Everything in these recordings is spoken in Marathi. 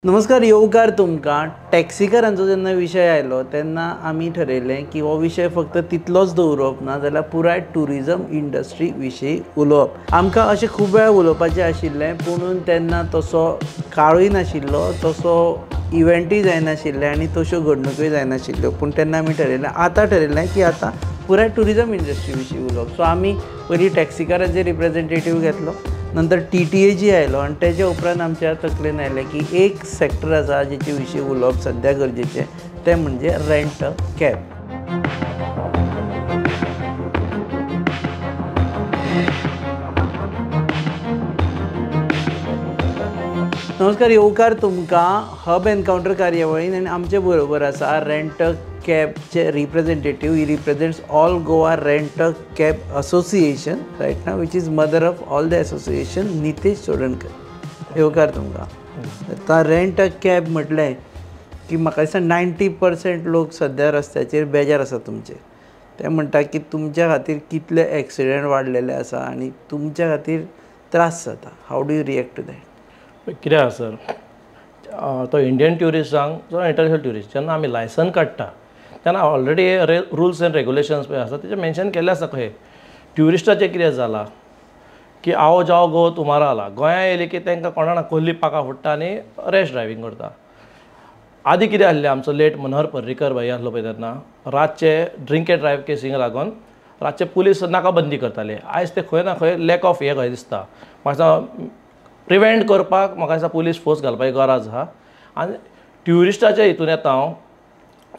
नमस्कार येवकार तुमकां टॅक्सीकारांचो जेन्ना विशय आयलो तेन्ना आमी ठरयलें की हो विशय फक्त तितलोच दवरप ना जाल्यार पुराय टुरिजम इंडस्ट्री विशीं उलोवप। आमकां अशें खूब वेळा उलोवपाचें आशिल्लें पूण तेन्ना तसो काळूय नाशिल्लो, तसो इव्हेंटूय जायनाशिल्ले आनी तश्यो घडणुकोय जायनाशिल्ल्यो। पूण तेन्ना आमी ठरयलें की आतां पुराय टुरिजम इंडस्ट्री विशीं उलोवप। सो आमी पयलीं टॅक्सीकारांचे रिप्रेझेंटेटीव घेतलो, नंतर TTAG आयलो आनी तेच्या उपरांत आमच्या तकलेन आयलें की एक सॅक्टर आसा जेचे विशीं उलोवप सद्या गरजेचें, तें म्हणजे रेंट अ कॅब। नमस्कार येवकार तुमकां हब एनकाउंटर कार्यावळीन आनी आमचे बरोबर आसा रेंट अ कॅबचे representative. He represents all Goa rent a cab association right नाव, which is mother of all the association, Nitesh Chodankar. येवकार तुमकां। आतां रेंट अ कॅब म्हटलें की म्हाका दिसता 90% लोक सद्या रस्त्याचेर बेजार आसा तुमचे। ते म्हणटा की तुमच्या खातीर कितले एक्सिडेंट वाडलेले आसा आनी तुमच्या खातीर त्रास जाता। How do you react to that? कितें आसा सर, तो इंडियन ट्युरिस्टांक जो इंटरनॅशनल ट्युरिस्ट जेन्ना आमी लायसन काडटा तेन्ना ऑलरेडी रुल्स एंड रेगुलेशन्स पळय आसा तेजे मेन्शन केल्ले आसा। खंय ट्युरिस्टाचें कितें जाला की आओ जाओ गो तुमारा आला, गोंया येयली की तांकां कोणा कोल्ली पाकां फुट्टा आनी रॅश ड्रायवींग करता। आदीं कितें आसलें, आमचो लेट मनोहर पर्रीकर भाई आसलो पळय तेन्ना रातचे ड्रिंक एंड ड्रायव्ह केसींक लागून रातचे पुलीस नाकाबंदी करताले। आयज ते खंय ना खंय लॅक ऑफ हें खंय दिसता। म्हाका प्रिवेंट करपाक म्हाका दिसता पुलीस फोर्स घालपाची गरज आहा। आनी ट्युरिस्टाच्या हितून येता हांव,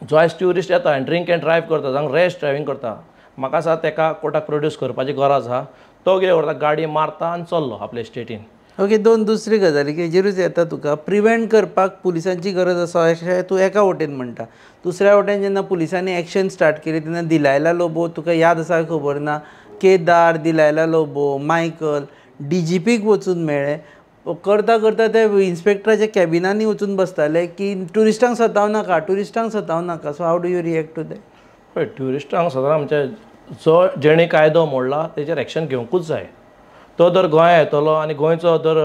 जो आयज ट्युरिस्ट येता आनी ड्रिंक एंड ड्रायव्ह करता जावं रॅश ड्रायवींग करता, म्हाका दिसता तेका कोर्टाक प्रोड्यूस करपाची गरज आहा। तो कितें करता, गाडी मारता आनी चल्लो आपले स्टेटीन। ओके, दोन दुसरी गजाली हेजेरूच येता तुका प्रिवेंट करपाक पुलिसांची गरज आसा अशें तूं एका वटेन म्हणटा। दुसऱ्या वटेन जेन्ना पुलिसांनी एक्शन स्टार्ट केली तेन्ना दिलायला लोबो, तुका याद आसा खबर ना, केदार, दिलायला लोबो, मायकल DGPक वचून मेळ्ळे। करता करता ते इन्स्पेक्टराच्या कॅबिनांनी वचून बसताले की ट्युरिस्टांक सताव नाका, ट्युरिस्टांक सताव नाका। So how do you react to that? पळय, ट्युरिस्टांक सदां आमचे जो जेणे कायदो मोडला तेजेर एक्शन घेवंकूच जाय। तो जर गोंया येतलो आनी गोंयचो जर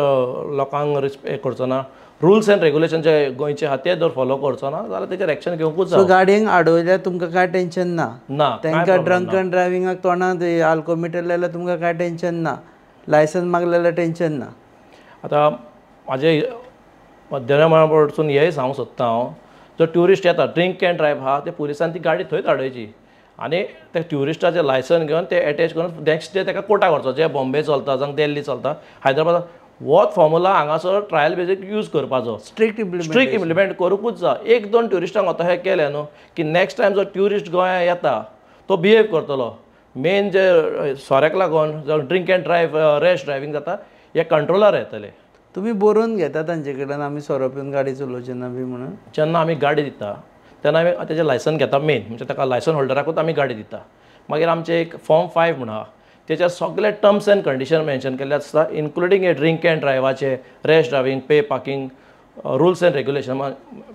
लोकांक हें करचो ना, रुल्स एंड रेगुलेशन जे गोंयचे आहा ते जर फॉलो करचो ना जाल्यार तेजेर एक्शन घेवंकूच जाय। सो गाडयेक आडवयल्यार तुमकां कांय टेन्शन ना? ना, तांकां ड्रंकन ड्रायविंगाक तोंडांत आल्कोमीटर लायल्यार तुमकां कांय टेन्शन ना? लायसन्स मागलें जाल्यार टेन्शन ना? आतां म्हाजे मध्यमा कडसून हेंय सांगूं सोदता हांव, जो ट्युरिस्ट येता ड्रिंक एंड ड्रायव्ह आहा ते पुलिसान ती गाडी थंयच आडोवची आनी ते ट्युरिस्टाचें लायसन घेवन ते एटेच करून नेक्स्ट डे ताका कोर्टाक व्हरचो। जे बॉम्बे चलता जावं दिल्ली चलता, हैदराबाद, होच फॉर्मुला हांगासर ट्रायल बेजीक यूज करपाचो। स्ट्रिक्ट इम्प्लिमेंट करूंकूच जाय। एक दोन ट्युरिस्टांक आतां हें केलें न्हू की नेक्स्ट टायम जो ट्युरिस्ट गोंया येता तो बिहेव करतलो। मेन जे सोऱ्याक लागून जावं drink end drive rash driving जाता हे कंट्रोलार येतले। तुमी बरोवन घेता तांचे कडल्यान आमी सोरो पिवन गाडी चलोवची ना बी म्हणून? जेन्ना आमी गाडी दिता तेन्ना आमी तेजें लायसन घेता मेन, म्हणजे ताका लायसन होल्डराकूच आमी गाडी दिता। मागीर आमचे एक फॉर्म 5 म्हणून आहा, तेच्या सगळे टर्म्स एंड कंडिशन मेन्शन केल्ले आसता, इन्क्लुडींग हे ड्रिंक एंड ड्रायव्हाचे, rash driving, pay parking, rules and regulation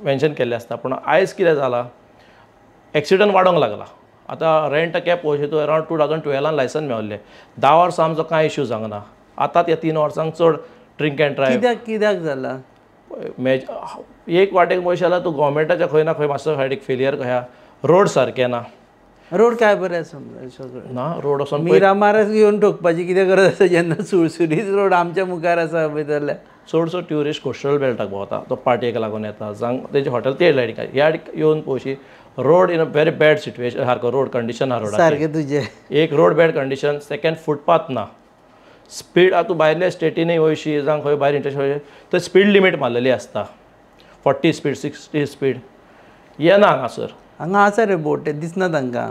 mention केल्ले आसता। पूण आयज कितें जालां, एक्सिडंट वाडोंक लागला। आतां रेंट अ कॅब पळोवची तूं अरावंड 2012 लायसन मेळ्ळें, 10 वर्सां आमचो कांय इश्यू जावंक ना। आतां ह्या 3 वर्सांक चड ड्रिंक एंड ड्रायव्ह कित्याक जाला? एक वाटेक पळयशी जाल्यार तूं गव्हर्मेंटाच्या खंय ना खंय मातसो सायडीक फेलियर कशा, रोड सारके ना। रोड काय बरें आसा सगळें ना, रोड वचोन मिरामारच घेवन ठोकपाची कितें गरज आसा जेन्ना सुळसुळीत रोड आमच्या मुखार आसा पळय जाल्यार? चडसो ट्युरिस्ट कोस्टल बेल्टाक भोंवता, तो पार्टेक लागून येता जावं तेजे हॉटेल ते लायटीक ह्या येवन पळोवशी road in a very bad situation सारको रोड कंडिशन आहा रोडाची। सारकें तुजें। एक road bad condition, second footpath ना, स्पीड आतां भायल्या स्टेटीनय वयशी जावं खंय भायर इंटरनॅशनल थंय स्पीड लिमीट मारलेली आसता, 40 स्पीड, 60 स्पीड येना हांगासर। हांगा आसा रे बोर्ड, ते दिसना तांकां।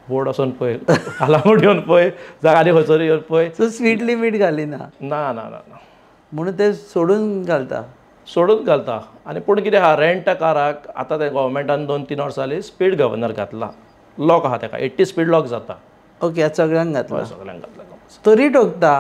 बोर्ड वचोन पळय, आलामोड येवन पळय, जावं आनी खंयसर येवन पळय। सो स्पीड लिमीट घालिना? ना ना ना ना, म्हणून ते सोडून घालता। आनी पूण कितें आहा, रेंट अ काराक आतां ते गव्हर्मेंटान 2-3 वर्सां जालीं स्पीड गव्हर्नर घातला, लॉक आहा ताका, 80 स्पीड लॉक जाता। ओके, सगळ्यांक घातला? सगळ्यांक घातला। तरी ठोकता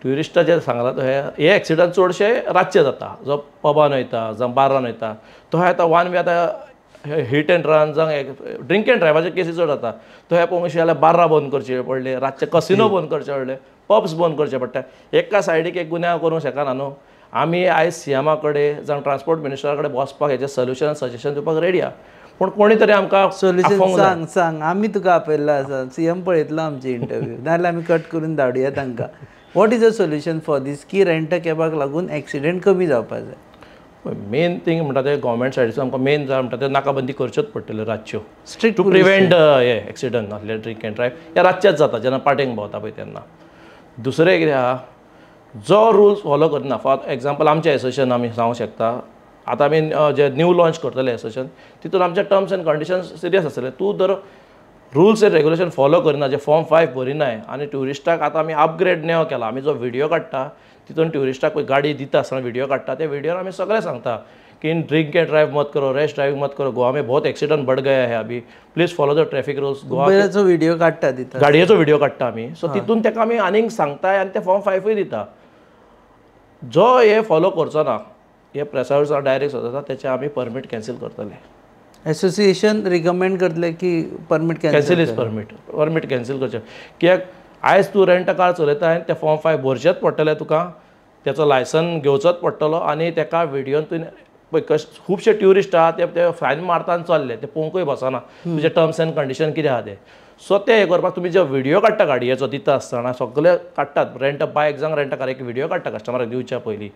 ट्युरिस्टाचेर सांगला तो हे एक्सिडंट चडशे रातचे जाता, जो पबान वयता जावं बारान वयता तो आतां वन वे आतां हीट एंड रन जावं ड्रिंक एंड ड्रायव्हाचे केसी चड जाता। तो हे पळोवंक जाल्यार बार्रा बंद करचे पडले, रातचे कसिनो बंद करचे पडले, पब्स बंद करचे पडटा। एका सायडीक एक गुन्यांव करूंक शकना न्हू। आमी आयज सीएमा कडेन जावं ट्रान्सपोर्ट मिनिस्टरा कडेन बसपाक हेजें सोल्युशन सजेशन दिवपाक रेडी आहा पूण कोणी तरी आमकां सोल्युशन सांग आमी तुका आपयल्लो आसा सीएम पळयतलो आमची इंटरव्यू नाजाल्यार आमी कट करून धाडुया तांकां what is a solution for these की रेंट अ कॅबाक लागून एक्सिडेंट कमी जावपाक जाय मेन थिंग म्हणटा ते गव्हर्मेंट सायडीसून आमकां मेन जाय म्हणटा ते नाकाबंदी करच्योच पडटल्यो रातच्यो स्ट्रिक्ट टू प्रिवेंट हे एक्सिडंट नासले ड्रिंक एंड ड्रायव्ह हे रातचेच जाता जेन्ना पाटेंक भोंवता पळय तेन्ना दुसरें कितें आहा जो रुल्स फॉलो करना फॉर एग्जाम्पल आमचें एसोसिएशन आमी सांगूंक शकता आतां आमी जे न्यू लॉन्च करतले एसोसिएशन तितून आमचे टर्म्स एंड कंडिशन्स सिरियस आसतले तूं जर रुल्स एंड रेग्युलेशन फॉलो करना जे फॉर्म 5 भरिनाय आनी ट्युरिस्टाक आतां आमी अपग्रेड नेव केला आमी जो व्हिडिओ काडटा तितून ट्युरिस्टाक गाडी दिता आसतना व्हिडिओ काडटा ते व्हिडिओर आमी सगळें सांगता कि ड्रिंक एंड ड्राइव मत करो रैश ड्राइविंग मत करो गोवा में बहुत एक्सीडेंट बढ़ गया है अभी please follow the traffic rules गोवाचो व्हिडिओ काडटा दिता गाडयेचो व्हिडिओ काडटा आमी सो तितून तेका आमी आनीक सांगताय आनी ते फॉर्म 5 दिता जो हे फॉलो करचो ना हे प्रेसार्स डायरेक्ट जाता त्याचे आमी परमीट कॅन्सल करतले एसोसिएशन रिकमेंड करतले की permit cancel is permit cancel करचें कित्याक आयज तूं रेंट कार चलयता आनी ते फॉर्म 5 भरचेच पडटले तुका त्याचो लायसन घेवचोच पडटलो आनी तेका व्हिडिओन तुवें पळय खुबशे ट्युरिस्ट आहा ते फायन मारता आनी चल्ले ते पळोवंकूय बसना तुजे टर्म्स एंड कंडिशन कितें आहा ते सो ते हे करपाक तुमी जो व्हिडिओ काडटा गाडयेचो दिता आसतना सगळे काडटात रेंट अ बायक जावं रेंट अ कार एक व्हिडिओ काडटा कस्टमराक दिवच्या पयलीं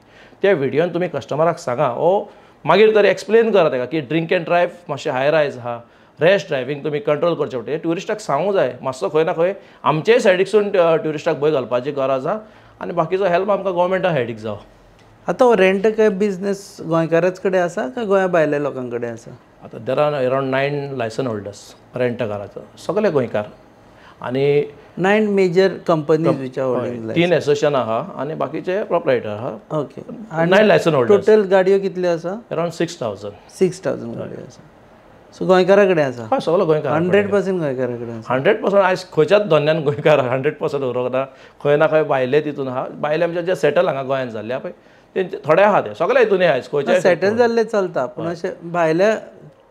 त्या व्हिडिओन तुमी कस्टमराक सांगा ओ मागीर तरी एक्सप्लेन करा तेका की ड्रिंक एंड ड्रायव्ह मातशें हाय रायज आहा रॅश ड्रायव्हिंग तुमी कंट्रोल करचें पडटा हे ट्युरिस्टाक सांगूं जाय मातसो खंय ना खंय आमचेय सायडीकसून ट्युरिस्टाक भंय घालपाची गरज आहा आनी बाकीचो हेल्प आमकां गव्हर्मेंटा हेडीक जावं आतां हो रेंट अ कॅब बिझनेस गोंयकाराच कडेन आसा काय गोंया भायल्या लोकां कडेन आसा आतां there are around 9 licence holders rent a काराचो सगळे गोंयकार आनी 9 major companies which are holding 3 association आहा आनी बाकीचे प्रोप्रायटर आहा ओके 9 लायसन होल्डर्स टोटल गाडयो कितल्यो आसा अरावंड 6000 गाडयो आसा सो गोंयकारा कडेन आसा हय सगळो गोंयकार 100% गोंयकारा कडेन आसा 100% आयज खंयच्याच धंद्यान गोंयकार 100% उरोंक ना खंय ना खंय भायले तितून आहा भायले आमचे जे सेटल हांगा गोंयांत जाल्ले आहा पळय तेंचे थोडे आहा ते सगळे हितून आयज खंयचे सेटल जाल्ले चलता पूण अशे भायल्या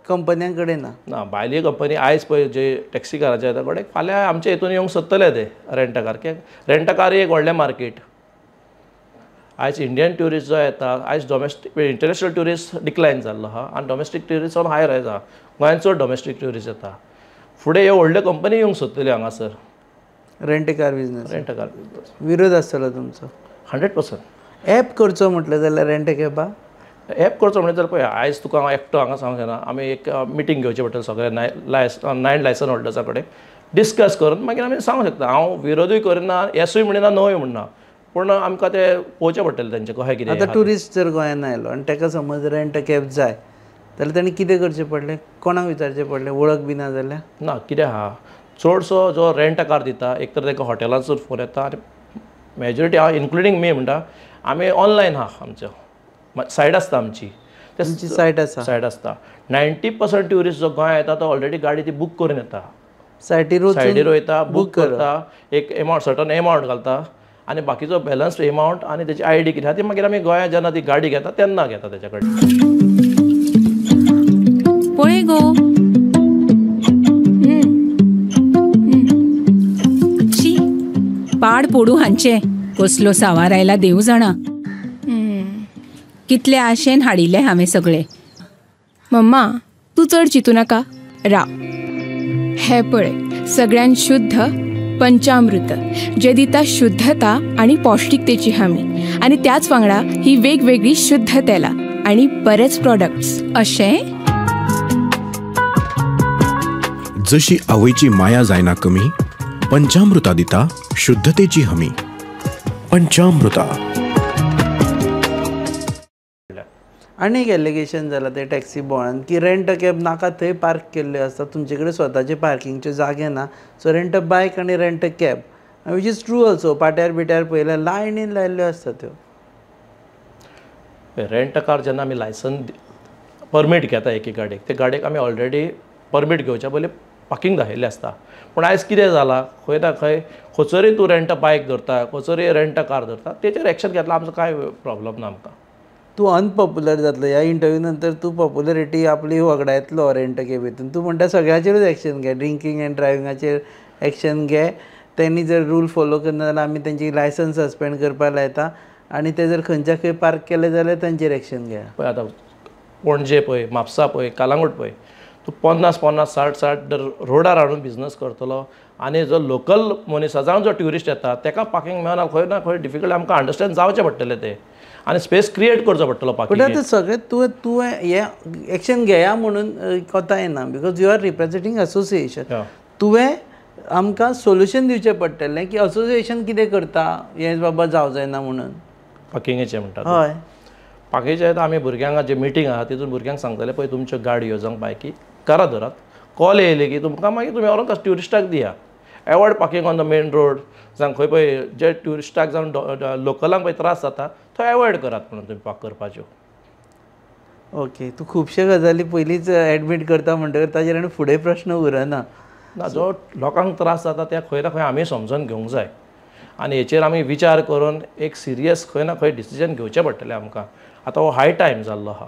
कंपन्यां कडेन ना भायली कंपनी आयज पळय जे टॅक्सी काराचे येता कडेन फाल्यां आमचे हितून येवंक सोदतले ते रेंट अ कार कित्याक रेंट अ कार एक व्हडलें मार्केट आयज इंडियन ट्युरिस्ट जो येता आयज डोमेस्टीक इंटरनॅशनल ट्युरिस्ट डिक्लायन जाल्लो आहा आनी डोमेस्टीक ट्युरिस्ट ऑन हाय रायज आहा गोंयांत चड डोमेस्टीक ट्युरिस्ट येता फुडें ह्यो व्हडल्यो कंपनी येवंक सोदतल्यो हांगासर rent a car business rent a car business विरोध आसतलो तुमचो 100% एप करचो म्हटलें जाल्यार रेंट अ कॅबा एप करचो म्हणजे जाल्यार पळय आयज तुका हांव एकटो हांगा सांगूंक शकना आमी एक मिटींग घेवचें पडटलें सगळे 9 लायसन होल्डर्सा कडेन डिस्कस करून मागीर आमी सांगूंक शकता हांव विरोधूय करिना येसूय म्हणना नोय म्हणना पूण आमकां ते पळोवचें पडटलें तेंचें कशें कितें आतां ट्युरिस्ट जर गोंयांत आयलो आनी ताका समज रेंट अ कॅब जाय जाल्यार ताणें कितें करचें पडलें कोणाक विचारचें पडलें वळख बी ना जाल्यार ना कितें आहा चडसो जो रेंट अ कार दिता एक तर ताका हॉटेलांसून फोन येता आनी मेजॉरिटी हांव इन्क्लुडींग मी म्हणटा आमी ऑनलायन आहा आमचो सायट आसता आमची तुमची सायट आसता 90% ट्युरिस्ट जो गोंया येता तो ऑलरेडी गाडी ती बूक करून येता सायटीर वयता बूक करता एक एमावंट सर्टन एमावंट घालता आनी बाकीचो बॅलन्स्ड एमावंट आनी तेची आयडी कितें आहा ती मागीर आमी गोंया जेन्ना ती गाडी घेता तेन्ना घेता तेच्या कडेन पळय गो शी पाड पडू हांचे कसलो सावार आयला देव जाणा कितले आशेन हाडिल्ले हांवें सगळे मम्मा तूं चड चिंतू नाका राव हे पळय सगळ्यान शुद्ध पंचामृत जे दिता शुद्धता आनी पौष्टिकतेची हमी आनी त्याच वांगडा ही वेगवेगळी शुद्ध तेलां आनी बरेच प्रोडक्ट्स अशें जशी आवयची माया जायना कमी पंचामृता दिता शुद्धतेची हमी पंचामृता आनी एक एलिगेशन जालां ते टॅक्सी बोर्डान की रेंट अ कॅब नाका थंय पार्क केल्ल्यो आसता तुमचे कडेन स्वताचे पार्किंगचे जागे ना सो रेंट अ बायक आनी rent a cab which is true also पाट्यार बिट्यार पळयल्यार लायनीन लायल्ल्यो आसता त्यो रेंट अ कार जेन्ना आमी लायसन परमीट घेता एक गाडयेक ते गाडयेक आमी ऑलरेडी परमीट घेवच्या पयलीं पार्किंग दाखयल्लें आसता पूण आयज कितें जालां खंय ना खंय खंयसरूय तूं रेंट अ बायक धरता खंयसरूय रेंट अ कार धरता तेचेर एक्शन घेतला आमचो कांय प्रॉब्लम ना आमकां तूं अनपॉप्युलर जातलो ह्या इंटरव्यू नंतर तूं पॉप्युलरिटी आपली वगडायतलो रेंट अ कॅबीतून तूं म्हणटा सगळ्याचेरूच एक्शन घे ड्रिंकींग एंड ड्रायविंगाचेर एक्शन घे तेणी जर रूल फॉलो करना जाल्यार आमी तेंची लायसन्स सस्पेंड करपाक लायता आनी ते जर खंयच्या खंय पार्क केले जाल्यार तांचेर एक्शन घेया. पळय आतां पणजे पळय, म्हापसा पळय, कालांगूट पळय, तूं 50-50, 60-60 जर रोडार हाडून बिझनस करतलो आनी जो लोकल मनीस आसा जावं जो ट्युरिस्ट येता ताका पार्किंग मेळना, खंय ना खंय डिफिकल्ट आमकां अंडरस्टँड जावचें पडटलें तें आनी स्पेस क्रिएट करचो पडटलो बट पार्किंग. आतां सगळें तुवें हें एक्शन घेया म्हणून कोता येना, बिकॉज यू आर रिप्रेझेंटींग असोसिएशन. तुवें आमकां सोल्युशन दिवचें पडटलें की असोसिएशन कितें करता हें बाबा जावं जायना म्हणून. पार्किंगेचें म्हणटात. हय, पार्किंगेचें आमी भुरग्यांक जे मिटींग आहा तितून भुरग्यांक सांगतले पळय तुमच्यो गाडयो जावं बायकी करा धरात, कॉल येयले की तुमकां मागीर तुमी व्हरोन ट्युरिस्टाक दिया. Avoid parking on the main road जावं खंय पळय जे ट्युरिस्टाक जावं लोकलांक पळय त्रास जाता थंय एवॉयड करात म्हणून तुमी पार्क करपाच्यो. ओके. तूं खुबशे गजाली पयलींच एडमीट करता म्हणटकर ताजेर आनी फुडें प्रश्न उरना. ना, जो लोकांक त्रास जाता त्या खंय ना खंय आमी समजून घेवंक जाय आनी हेचेर आमी विचार करून एक सिरियस खंय ना खंय डिसिजन घेवचें पडटलें आमकां. आतां हो हाय टायम जाल्लो आहा.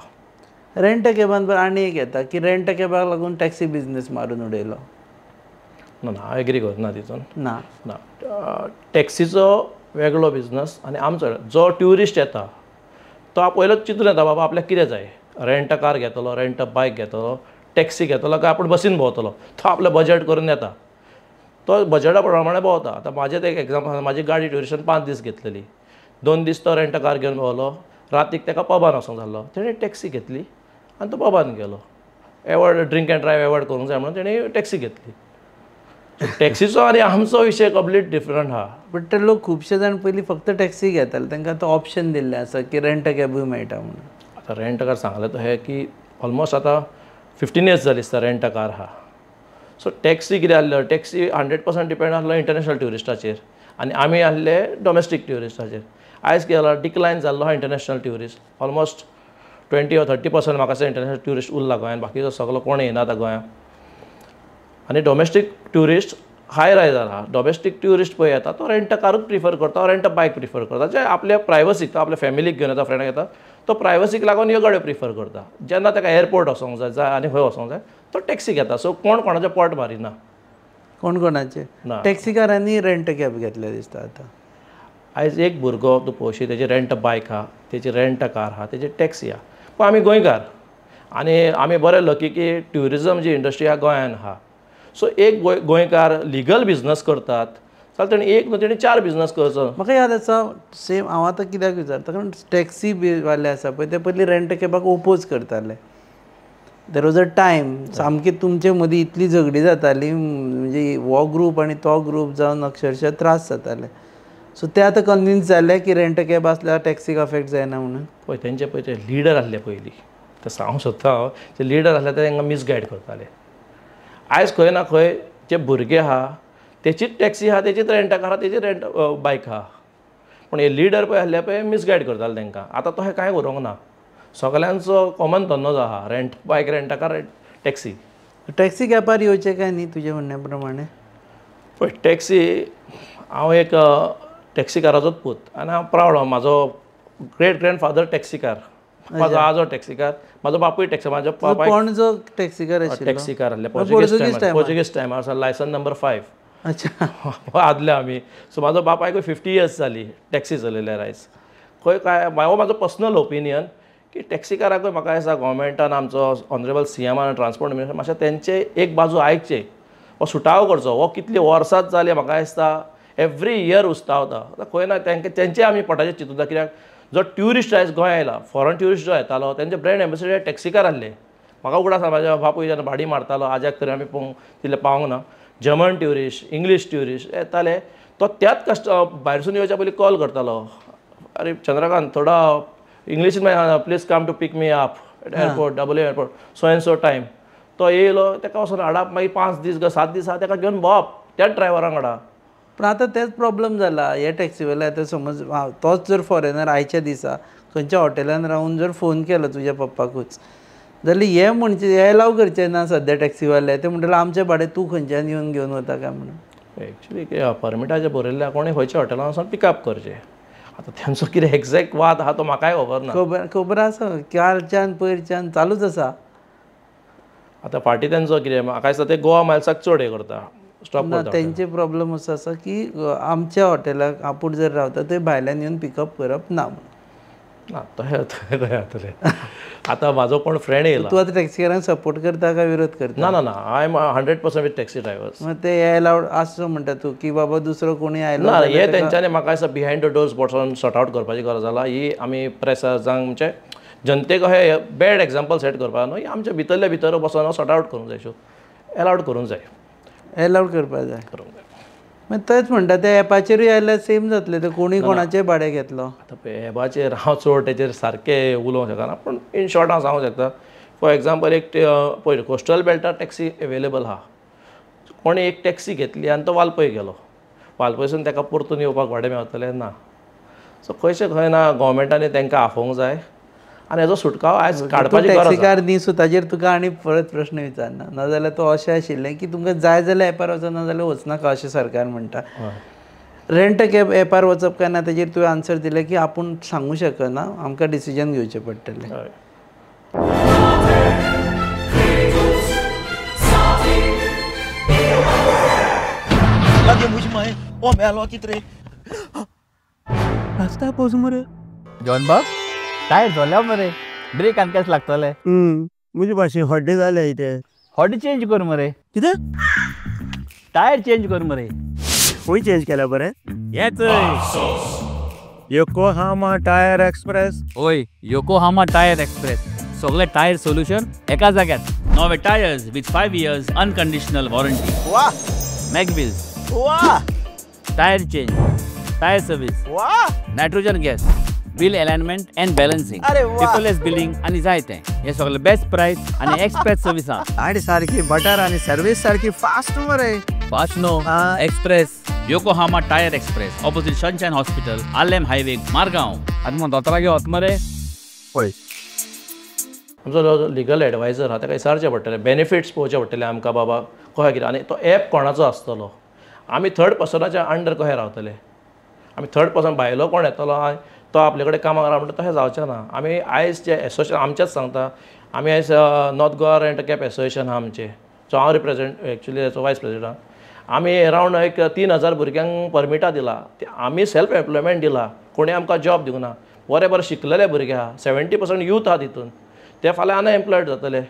रेंट अ कॅबान पण आनी एक येता की रेंट अ कॅबाक लागून टॅक्सी बिझनेस मारून उडयलो. ना ना, हांव एग्री करना तितून. ना ना, टॅक्सीचो वेगळो बिझनस आनी आमचो जो ट्युरिस्ट येता तो पयलोच चिंतून येता बाबा आपल्याक कितें जाय. रेंट अ कार घेतलो, रेंट अ बायक घेतलो, टॅक्सी घेतलो काय आपूण बसीन भोंवतलो, तो आपलें बजेट करून येता, तो बजेटा प्रमाणे भोंवता. आतां म्हाजें एक एग्जांपल, म्हाजी गाडी ट्युरिस्टान 5 दीस घेतलेली. 2 दीस तो रेंट अ कार घेवन भोंवलो, रातीक ताका पबान वचूंक जाल्लो, तेणें टॅक्सी घेतली आनी तो पबान गेलो. Avoid drink end drive avoid करूंक जाय म्हणून तेणें टॅक्सी घेतली. टॅक्सीचो आनी आमचो विशय कंप्लीट डिफरंट आहा. बट ते लोक खुबशे जाण पयलीं फक्त टॅक्सी घेताले, तांकां तो ऑप्शन दिल्लें आसा की रेंट अ कॅबूय मेळटा म्हणून. आतां रेंट अ कार सांगलें तो हें की ऑलमोस्ट आतां 15 years जाली दिसता रेंट अ कार आहा. सो टॅक्सी कितें आहलो, टॅक्सी 100% डिपेंड आहलो इंटरनॅशनल ट्युरिस्टाचेर आनी आमी आहले डॉमेस्टीक ट्युरिस्टाचेर. आयज कितें जाला, डिक्लायन जाल्लो आहा इंटरनॅशनल ट्युरिस्ट. ऑलमोस्ट 20 or 30% म्हाका दिसता इंटरनॅशनल ट्युरिस्ट उरला गोंयांत, बाकीचो सगळो कोण येना आतां गोंयांत. आनी डॉमेस्टीक ट्युरिस्ट हाय रायज आहा. डॉमेस्टीक ट्युरिस्ट पळय येता तो रेंट अ कारूच प्रिफर करता, रेंट अ बायक प्रिफर करता, जे आपल्या प्रायवसीक, तो आपल्या फॅमिलीक घेवन येता, फ्रेंडाक येता, तो प्रायवसीक लागून ह्यो गाडयो प्रिफर करता. जेन्ना ताका एअरपोर्ट वचोंक जाय आनी खंय वचोंक जाय तो टॅक्सी घेता. सो कोण कोणाचें पोट मारिना. कोण कोणाचे ना. टॅक्सीकारांनी रेंट अ कॅब घेतले दिसता आतां. आयज एक भुरगो तूं पळोवशी तेजी रेंट अ बायक आहा, तेजी रेंट अ कार आहा, तेजी टॅक्सी आहा. पूण आमी गोंयकार आनी आमी बरे लकी की ट्युरिजम जी इंडस्ट्री आहा गोंयांत आहा. सो एक गोंयकार लिगल बिझनस करतात जाल्यार तेणी एक न्हू तेणी 4 बिझनस करचो. म्हाका याद आसा सेम, हांव आतां कित्याक विचारता कारण टॅक्सी वाले आसा पळय ते पयलीं रेंट अ कॅबाक ओपोज करताले. देर वॉज अ टायम सामकी तुमचे मदीं इतली झगडी जाताली, म्हणजे हो ग्रूप आनी तो ग्रूप जावन अक्षरशः त्रास जाताले. सो ते आतां कन्विन्स जाले की रेंट अ कॅब आसल्यार टॅक्सीक अफेक्ट जायना म्हणून. पळय तेंचे पळय ते लिडर आहले पयलीं, ते सांगूंक सोदता हांव, जे लिडर आहले ते तांकां मिसगायड करताले. आयज खंय ना खंय जे भुरगे आहा तेचीच टॅक्सी आहा, तेचीच रेंट अ कार आहा, तेचीच रेंट बायक आहा. पूण हे लिडर पळय आहले पळय मिसगायड करताले तांकां. आतां तशें कांय करूंक ना. सगल्यांचो कॉमन धंदो जो आहा rent bike, rent a car, taxi. Taxi कॅबार येवचें काय न्ही तुजे म्हणण्या प्रमाणे. पळय टॅक्सी, हांव एक टॅक्सी काराचोच पूत आनी हांव प्रावड आहा. म्हाजो ग्रेट ग्रँडफादर टॅक्सी कार, म्हाजो आजो टॅक्सी कार, म्हाजो बापूय टॅक्सी, म्हाज्या बापायक पणजो टॅक्सी कार आशिल्लो. टॅक्सी कार आहले पोर्चुगीज टायमार आसा, लायसन नंबर 5. अच्छा. आदले आमी. सो म्हाजो बापायकूय 50 years जाली टॅक्सी चलयल्यार आयज. खंय काय हो म्हाजो पर्सनल ओपिनियन की टॅक्सी काराकूय म्हाका दिसता गोवोरमेंटान आमचो ऑनरेबल CM ट्रान्सपोर्ट मिनिस्टर मातशें तेंचे एक बाजू आयकचे, हो सुटावो करचो. हो कितली वर्सांच जाली म्हाका दिसता एवरी इयर उस्तावता. खंय ना तेंचे आमी पोटाचेर चिंतूता. कित्याक जो ट्युरिस्ट आयज गोंया आयला, फॉरेन ट्युरिस्ट जो येतालो तेंचे ब्रँड एम्बेसिडर टॅक्सी कार आहले. म्हाका उगडास आसा म्हाज्या बापूय जेन्ना भाडी मारतालो, आज्याक तरी आमी पळोवंक तितले पावूंक ना. जर्मन ट्युरिस्ट, इंग्लीश ट्युरिस्ट येताले, तो त्याच भायरसून येवच्या पयलीं कॉल करतालो, अरे चंद्रकांत थोडा इंग्लिशीन please come to pick me up at airport, W airport, so and so time. तो येयलो, ताका वचून हाडप, मागीर 5 दीस 7 दीस आहा ताका घेवन भोंवप त्याच ड्रायव्हरांक वांगडा. पण आतां तेच प्रॉब्लेम जाला. हे टॅक्सीवाले आतां समज तोच जर फॉरेनर आयच्या दिसा खंयच्या हॉटेलान रावन जर फोन केलो तुज्या पप्पाकूच, जाल्यार हे म्हणचे हे एलाव करचे ना सद्या टॅक्सीवाले. ते म्हणटले आमचे भाडें तूं खंयच्यान येवन घेवन वता काय म्हणून. एक्चुली परमिटाचे बरयल्ल्या कोणें खंयच्या हॉटेलान वचून पिकअप करचें. आतां तेंचो कितें एक्झॅक्ट वाद आहा तो म्हाकाय खबर ना. खबर आसा कालच्यान पयरच्यान चालूच आसा. आतां फाटीं तेंचो कितें म्हाका दिसता ते गोवा मायल्साक चड हें करता. स्टॉप ना करता तेंचे प्रॉब्लेम असो आसा की आमच्या हॉटेलाक आपूण जर रावता थंय भायल्यान येवन पिकअप करप ना म्हणून. ना तशें जातलें. आतां म्हाजो कोण फ्रेंड येयला. तूं आतां टॅक्सीकारांक सपोर्ट करता काय विरोध करता? ना ना ना I am 100% with taxi drivers. मग ते अलाउड असो म्हणटा तूं की बाबा दुसरो कोणी आयलो ना हे तेंच्यांनी म्हाका दिसता बिहायंड द डोर्स बसून सॉर्ट आउट करपाची गरज आसा. ही आमी प्रेसांक म्हणजे जनतेक हे बॅड एग्जाम्पल सेट करपाक न्हू, ही आमच्या भितरल्या भितर बसून सॉर्ट आउट करूंक जाय इश्यू. अलाउड करूंक जाय. अलाउड करपाक जाय. करूंक जाय. मागीर तेच म्हणटा ते एपाचेरूय आयल्यार सेम जातलें, ते कोणी कोणाचें भाडें घेतलो. आतां एबाचेर हांव चड तेचेर सारकें उलोवंक शकना, पूण इन शॉर्ट हांव सांगूंक शकता. फॉर एग्जाम्पल एक पळय कोस्टल बेल्टार टॅक्सी अवेलेबल आहा. कोणी एक टॅक्सी घेतली आनी तो वालपय गेलो. वालपयसून ताका परतून येवपाक भाडें मेळटलें ना. सो खंय ना गोवोरमेंटांनी तांकां आफोवंक जाय आनी हेजो सुटकाव आयज काडपाची गरज आसा. टॅक्सीकार न्ही सो ताजेर तुका आनी परत प्रश्न विचारना. नाजाल्यार तो अशें आशिल्लें की तुमकां जाय जाल्यार एपार वचप, नाजाल्यार वचनाका अशें सरकार म्हणटा. रेंट अ कॅब एपार वचप काय ना ताजेर तुवें आन्सर दिलें की आपूण सांगूं शकना, आमकां डिसिजन घेवचें पडटलें. जॉन बाब टायर जोल्या मरे, ब्रेक आनी केस लागतले. मुझे भाशेन हड्डे जाले इथे. हॉडी चेंज कर मरे. कितें? टायर चेंज कर मरे. खंय चेंज केल्या बरें? येच योकोहामा टायर एक्सप्रेस. ओय योकोहामा टायर एक्सप्रेस. सगळे टायर सोल्युशन एका जाग्यार. नवे tyres with 5 years unconditional warranty. वाह मॅकविल्स. वाह टायर चेंज, टायर सर्विस, वाह nitrogen gas, wheel alignment and balancing, अरे वाह. पेपरलेस बिलिंग आनी जायते. हे सगळे बेस्ट प्राइस आनी एक्सप्रेस सर्विस आहा. गाडी सारखी बटर आणि सर्विस सारखी फास्ट मरे. Fast no express. Yokohama tyre express opposite Sunshine Hospital, Alem highway, Margao. आनी मग दोतोरागे वच मरे. पळय आमचो लिगल एडवायझर आहा ताका विचारचें पडटलें, बेनिफिट्स पळोवचे पडटले आमकां बाबा कशें कितें. आनी तो एप कोणाचो आसतलो, आमी थर्ड पर्सनाच्या अंडर कशें रावतले. आमी थर्ड पर्सन भायलो कोण येतलो तो आपले कडेन कामाक रावता म्हणटा तशें जावचें ना. आमी आयज जे एसोसिएशन आमचेच सांगता, आमी आयज north Goa rent cab association आहा आमचें, सो हांव रिप्रेजेंट एक्चुली एज वायस प्रेसिडेंट. आमी अरावंड एक 3000 भुरग्यांक परमिटां दिला. आमी सेल्फ एम्प्लॉयमेंट दिला, कोणी आमकां जॉब दिवंक ना. बरे शिकलेले भुरगे आहा, 70% यूथ आहा तितून, ते फाल्यां अनएम्प्लॉयड जातले.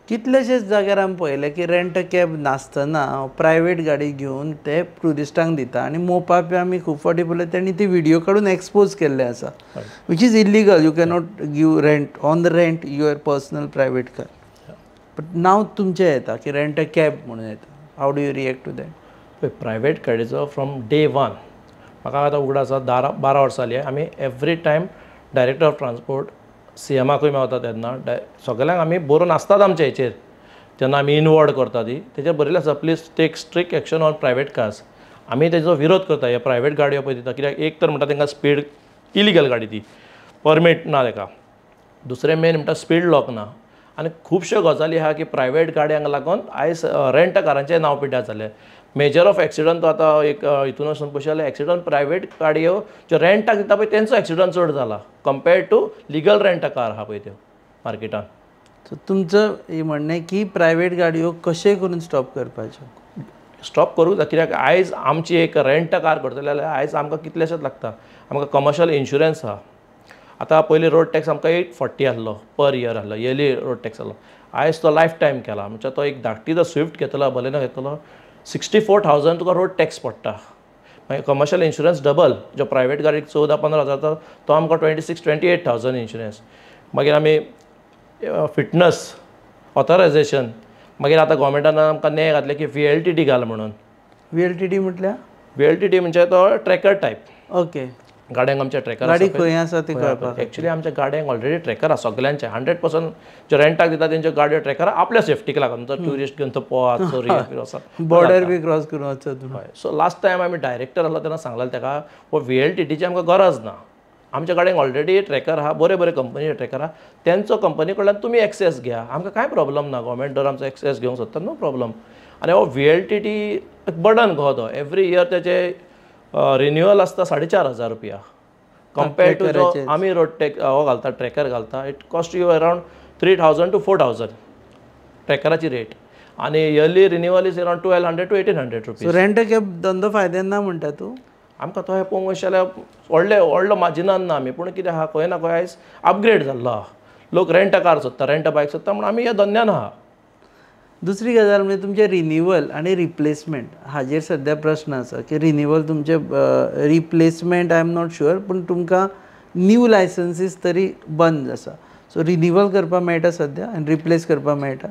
कितलेशेच जाग्यार आमी पळयलें की रेंट अ कॅब नासतना प्रायवेट गाडी घेवन ते टुरिस्टांक दिता आनी मोवपाक आमी खूब फावटी पळयलें तेणी ती व्हिडियो काडून एक्सपोज केल्ले आसा, which is illegal. You cannot give rent on the rent your personal private car. But नांव तुमचें येता की रेंट अ कॅब म्हणून येता. How do you react to that? पळय प्रायवेट गाडयेचो फ्रॉम डे 1 म्हाका आतां उगड आसा 12 वर्सां जालीं. आमी every time director of transport CMाकूय मेवता तेन्ना सगळ्यांक आमी बरोवन आसतात आमच्या हेचेर. जेन्ना आमी इनवॉर्ड करता ती तेचेर बरयलें आसा please take strict action on private cars. आमी तेजो विरोध करता हे प्रायवेट गाडयो पळय दिता, कित्याक एक तर म्हणटा तांकां स्पीड इलिगल गाडी ती परमीट ना ताका. दुसरें मेन म्हणटा स्पीड लॉक ना. आनी खुबश्यो गजाली आहा की प्रायवेट गाडयांक लागून आयज रेंट कारांचें नांव पिड्ड्यार जालें. मेजर ऑफ एक्सिडंट तो आतां एक हितून वचून पळयलें एक्सिडंट प्रायवेट गाडयो ज्यो रेंटाक दिता पळय तेंचो एक्सिडंट चड जाला compared to legal rent car आहा पळय त्यो मार्केटान. सो तुमचं हे म्हणणें की प्रायवेट गाडयो कशें करून स्टॉप करपाच्यो? स्टॉप करूंक जाय, कित्याक आयज आमची एक रेंट कार करतले जाल्यार आयज आमकां कितलेशेच लागता. आमकां कमर्शियल इन्शुरन्स आहा. आतां पयलीं रोड टॅक्स आमकां 840 आहलो पर इयर आहलो, इयरली रोड टॅक्स आहलो. आयज तो लायफ टायम केला. म्हणजे तो एक धाकटी जो स्विफ्ट घेतलो बलेनो घेतलो 64,000 तुका रोड टॅक्स पडटा. मागीर कमर्शियल इन्शुरन्स डबल, जो प्रायवेट गाडीक 14-15 हजार तो आमकां 26,000-28,000 इन्शुरन्स. मागीर आमी फिटनस ऑथरायझेशन. मागीर आतां गोवोरमेंटान आमकां नेय घातले की VLTT घाल म्हणून. VLTT म्हटल्यार? VLTT म्हणजे तो ट्रॅकर टायप. ओके. गाड्यांक आमच्या ट्रॅकर गाडी खंय आसा ती कळपाक. एक्चुली आमच्या गाड्यांक ऑलरेडी ट्रॅकर आसा सगळ्यांचे 100% जे रेंटाक दिता तेंच्यो गाडयो ट्रॅकर आपल्या सेफ्टीक लागून. तो ट्युरिस्ट घेवन तो पोवात चोरी वचप बॉर्डर बी क्रॉस करून वचत. सो लास्ट टायम आमी डायरेक्टर आसलो तेन्ना सांगलें ताका VLTTची आमकां गरज ना. आमच्या गाड्यांक ऑलरेडी ट्रॅकर आहा, बरे कंपनीचे ट्रॅकर आहा. तेंचो कंपनी कडल्यान तुमी एक्सेस घ्या, आमकां कांय प्रॉब्लम ना. गोवोरमेंट जर आमचो एक्सेस घेवंक सोदता नो प्रॉब्लम. आनी हो VLTT एक बर्डन कहो तो एवरी इयर तेचे रिन्युअल आसता 4,500 रुपया कंपेर्ड टू जो आमी रोड टॅक्स हो घालता ट्रॅकर घालता. It cost you around 3,000 to 4,000 ट्रॅकराची रेट. आनी yearly renewal is around 1200 to 1800 so rupees. Rent cab धंदो फायद्यान ना म्हणटा तूं? आमकां तो पळोवंक वचत जाल्यार व्हडलो मार्जिनान ना आमी, पूण कितें आहा खंय ना खंय आयज अपग्रेड जाल्लो आहा. लोक रेंट कार सोदता, रेंट बायक सोदता, म्हणून आमी ह्या धंद्यान आहा. दुसरी गजाल म्हणजे तुमचे रिन्यूवल आणि रिप्लेसमेंट हाजेर सध्या प्रश्न आसा की रिन्यूवल तुमचे replacement I am not sure, पूण तुमकां न्यू लायसन्सीस तरी बंद आसा. सो रिन्यूवल करपाक मेळटा सध्या आनी रिप्लेस करपाक मेळटा?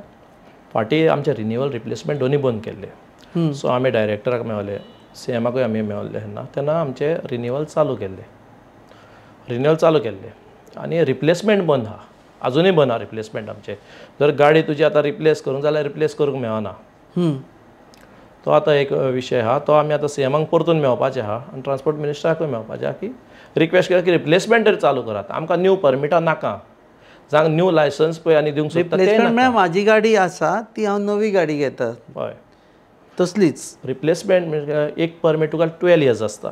फाटीं आमचे रिन्यूवल रिप्लेसमेंट दोनी बंद केल्ले. सो आमी डायरेक्टराक मेळ्ळे, CMाकूय आमी मेळ्ळे तेन्ना आमचे रिन्यूवल चालू केल्ले आनी रिप्लेसमेंट बंद आहा, अजुनूय बंद आहा रिप्लेसमेंट आमचे. जर गाडी तुजी आतां रिप्लेस करूंक जाल्यार रिप्लेस करूंक मेळना. तो आतां एक विशय आहा, तो आमी आतां CMाक परतून मेळपाचे आहा आनी ट्रान्सपोर्ट मिनिस्टराकूय मेळपाचें आहा की रिक्वेस्ट केला की रिप्लेसमेंट तरी चालू करात. आमकां न्यू परमिटां नाका, जांक न्यू लायसन्स पळय आनी दिवंक सोदता रिप्लेसमेंट म्हळ्यार म्हाजी गाडी आसा ती हांव नवी गाडी घेता हय तसलीच. रिप्लेसमेंट म्हणजे एक परमीट तुका 12 years आसता.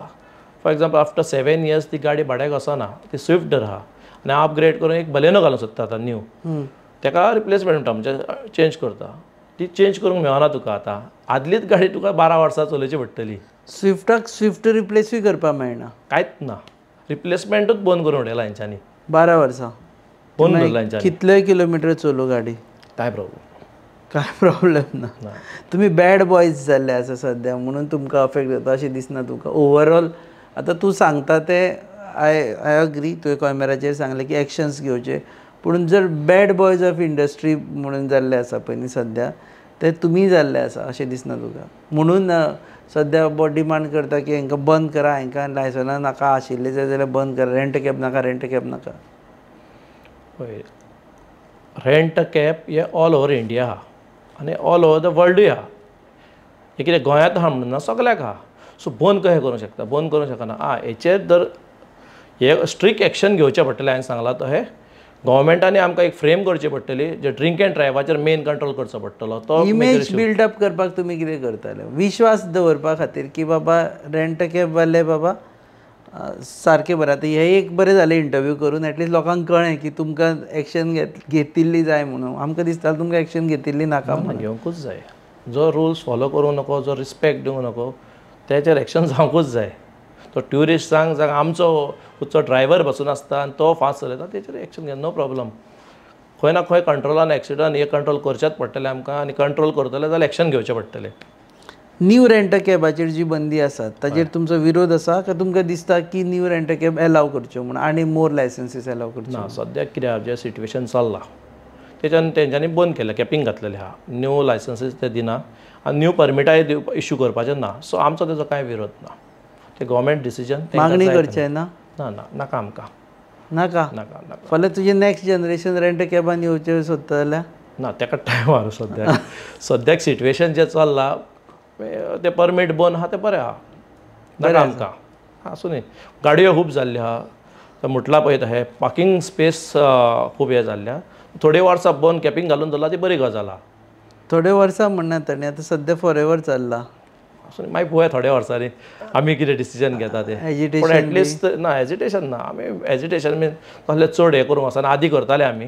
फॉर एग्जाम्पल आफ्टर 7 years ती गाडी भाड्याक वचना, ती स्विफ्ट आहा आनी हांव अपग्रेड करून एक बलेनो घालूंक सोदता आतां न्यू, तेका रिप्लेसमेंट म्हणटा म्हणजे चेंज करता. ती चेंज करूंक मेळना तुका आतां. आदलीच गाडी तुका 12 वर्सां चलोवची पडटली. स्विफ्टाक स्विफ्ट रिप्लेसूय करपाक मेळना? कांयच ना, रिप्लेसमेंटूच बंद करून उडयला हेंच्यांनी. 12 वर्सां बंद दवरला हेंच्यांनी. कितलेय किलोमिटर चलो गाडी? काय प्रॉब्लेम, काय प्रॉब्लेम ना. तुम्ही बॅड बॉयज जाल्ले आसा सध्या म्हणून तुमकां अफेक्ट जाता अशें दिसना तुका? ओवरऑल आतां तूं सांगता ते आय अग्री, तुवें कॅमेराचेर सांगलें की एक्शन्स घेवचे, पूण जर बॅड बॉयज ऑफ इंडस्ट्री म्हणून जाल्ले आसा पळय न्ही सध्या, ते तुमी जाल्ले आसा अशें दिसना तुका? म्हणून सध्या डिमांड करता की हांकां बंद करा, हांकां लायसनां नाका आशिल्ले जाल्यार बंद करा, रेंट कॅब नाका, रेंट कॅब नाका. पळय रेंट कॅब हे ऑल ओवर इंडिया आहा आनी ऑल ओवर द वर्ल्डूय आहा. हे कितें गोंयांत आहा म्हणून ना, सगल्याक आहा. सो बंद कशें करूंक शकता? बंद करूंक शकना. हेचेर जर हे स्ट्रिक्ट एक्शन घेवचें पडटलें. हांवें सांगलां तशें गव्हर्मेंटांनी आमकां एक फ्रेम करची पडटली, जे ड्रिंक एंड ड्रायवाचेर मेन कंट्रोल करचो पडटलो. तो इमेज बिल्डअप करपाक तुमी कितें करताले? विश्वास दवरपा खातीर की बाबा रेंट कॅब वाले बाबा सारकें बरें. आतां हे एक बरें जालें इंटरव्यू करून, एटलीस्ट लोकांक कळ्ळें की तुमकां एक्शन घेतिल्ली जाय म्हणून. आमकां दिसता तुमकां एक्शन घेतिल्ली नाका म्हणून. घेवंकूच जाय. जो रुल्स फॉलो करूंक नको, जो रिस्पेक्ट दिवंक नको, त्याचेर एक्शन जावंकूच जाय. तो ट्युरिस्टांक जावं आमचो खुदचो ड्रायव्हर बसून आसता आनी तो फास्ट चलयता, तेचेर एक्शन घेवन नो प्रॉब्लम. खंय ना खंय कंट्रोलान एक्सिडंट हे कंट्रोल करचेच पडटलें आमकां, आनी कंट्रोल करतले जाल्यार एक्शन घेवचें पडटलें. न्यू रेंट कॅबाचेर जी बंदी आसा ताचेर तुमचो विरोध आसा काय तुमकां दिसता की न्यू रेंट कॅब एलाव करच्यो म्हणून आनी मोर लायसन्सीस एलाव करच्यो? ना, सद्याक कितें जें सिट्युएशन चल्लां तेच्यान तेंच्यांनी बंद केलें, कॅपिंग घातलेलें आहा. न्यू लायसन्सीस ते दिना आनी न्यू परमिटाय इश्यू करपाचें ना. सो आमचो तेजो कांय विरोध ना. ते गव्हर्मेंट डिसिजन. मागणी करचें ना? ना ना, नाका आमकां. नाका? नाका नाका. फाल्यां तुजें नॅक्स्ट जनरेशन रेंट कॅबान येवचें सोदता जाल्यार? ना, तेका टायम आहा सद्याक. सद्याक सिट्युएशन जें चल्लां ते परमीट बंद आहा तें बरें आहा. नाका आमकां. आसूं न्ही. गाडयो खूब जाल्ल्यो आहा, म्हटलां पळय तशें पार्किंग स्पेस खूब हे जाल्ल्या. थोडे वर्सां बंद कॅपिंग घालून दवरला ती बरी गजाल आहा. थोडे वर्सां म्हणना ताणें, आतां सद्या फॉर एवर चल्ला. आसूं मागीर पळोवया थोड्या वर्सांनी आमी कितें डिसिजन घेता ते. पूण एटलिस्ट ना, हेजिटेशन ना. आमी हेजिटेशन मीन तसलें चड हें करूंक वचना. आदीं करताले आमी,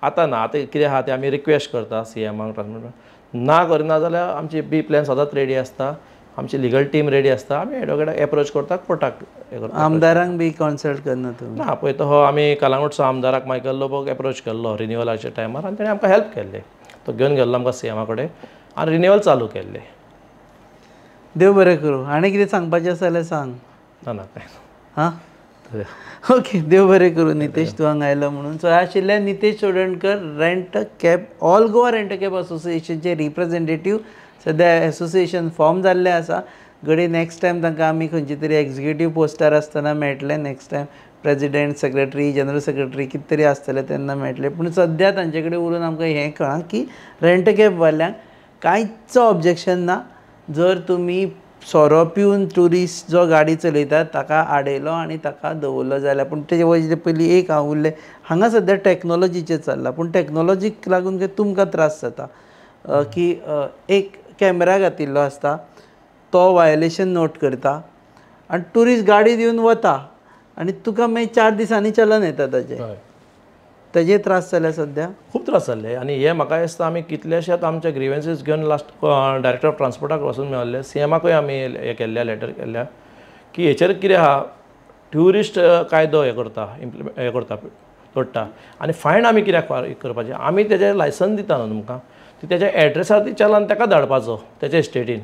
आतां ना. आतां कितें आहा तें आमी रिक्वेस्ट करता CMाक, ट्रान्सपोर्ट ना करना जाल्यार आमची बी प्लॅन सदांच रेडी आसता, आमची लिगल टीम रेडी आसता. आमी एडवोकेटाक एप्रोच करता, कोर्टाक हें करता. आमदारांक बी कन्सल्ट करना तुमी? ना, पळय तो आमी कालांगूटचो आमदाराक मायकल लोबोक एप्रोच केल्लो रिन्यूवलाच्या टायमार आनी तेणें आमकां हेल्प केल्लें. तो घेवन गेल्लो आमकां CMा कडेन आनी रिन्यूवल चालू केल्लें. देव बरें करूं. आनी कितें सांगपाचें आसा जाल्यार सांग. ना ना काय. हां, ओके. देव बरें करूं नितेश, तूं हांगा आयलो म्हणून. सो हे आशिल्ले Nitesh Chodankar, rent cab all Goa rent cab असोसिएशनचे रिप्रेझेंटेटीव. सद्या एसोसिएशन फॉर्म जाल्लें आसा. घडये नॅक्स्ट टायम तांकां आमी खंयची तरी एग्जिक्युटीव पोस्टार आसतना मेळटलें. Next time president, secretary, general secretary कितें तरी आसतलें तेन्ना मेळटलें. पूण सद्या तांचे कडेन उलोवन आमकां हें कळ्ळां की रेंट कॅब वाल्यांक कांयच ऑब्जेक्शन ना जर तुमी सोरो पिवन ट्युरिस्ट जो गाडी चलयता ताका आडयलो आनी ताका दवरलो जाल्यार. पूण तेजे वयचे पयलीं एक हांव उरलें, हांगा सद्या टॅक्नोलॉजीचें चल्लां, पूण टॅक्नोलॉजीक लागून तुमकां त्रास जाता की एक कॅमेरा घातिल्लो आसता, तो वायोलेशन नोट करता आनी ट्युरिस्ट गाडी दिवन वता आनी तुका मागीर 4 दिसांनी चलन येता ताचें. तेजे त्रास जाल्या सध्या? खूब त्रास जाल्ले आनी हे म्हाका दिसता आमी कितलेशेच आमचे ग्रिवेन्सीस घेवन लास्ट डायरेक्टर ऑफ ट्रान्सपोर्टाक वचून मेळ्ळे, सीएमाकूय आमी हे केल्ल्या लेटर केल्ल्या की हेचेर कितें आहा, ट्युरिस्ट कायदो हे करता तोडटा आनी फायन आमी कित्याक करपाचें, आमी तेजें लायसन दिता न्हू तुमकां, ती तेज्या एड्रेसार ती चलान ताका धाडपाचो तेच्या स्टेटीन,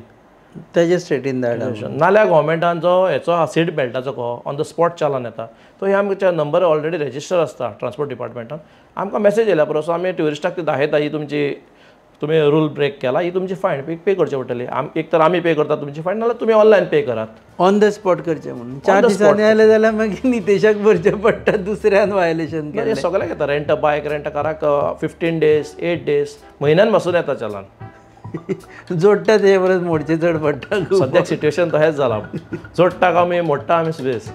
तेजे स्टेटीन धाडा. नाल्यार गोवमेंटान जो हेचो सीट बेल्टाचो कहो ऑन द स्पॉट चलान येता तो हे आमच्या नंबर ऑलरेडी रजिस्टर आसता ट्रान्सपोर्ट डिपार्टमेंटान, आमकां मेसेज येयल्या पुरो, सो आमी ट्युरिस्टाक ती दाखयता ही तुमी रूल ब्रेक केला, ही तुमची फायन पे करची पडटली. एक तर आमी पे करता तुमची फायन, नाल्यार तुमी ऑनलायन पे करात. ऑन द स्पॉट करचें म्हणून 4 दिसांनी आयले जाल्यार मागीर नितेशाक भरचें पडटा दुसऱ्यान वायलेशन केलें. सगळ्याक येता, rent a bike, rent a काराक 15 days 8 days म्हयन्यान बसून येता चलान. जोडटा तेजे परस मोडचें चड पडटा. सद्याक सिट्युएशन तशेंच जाला, जोडटाक आमी मोडटा आमी सुबेज.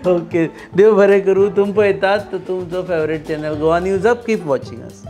ओके, देव बरें करूं. तुम पळयतात तुमचो favourite channel Goa news up. Keep watching us.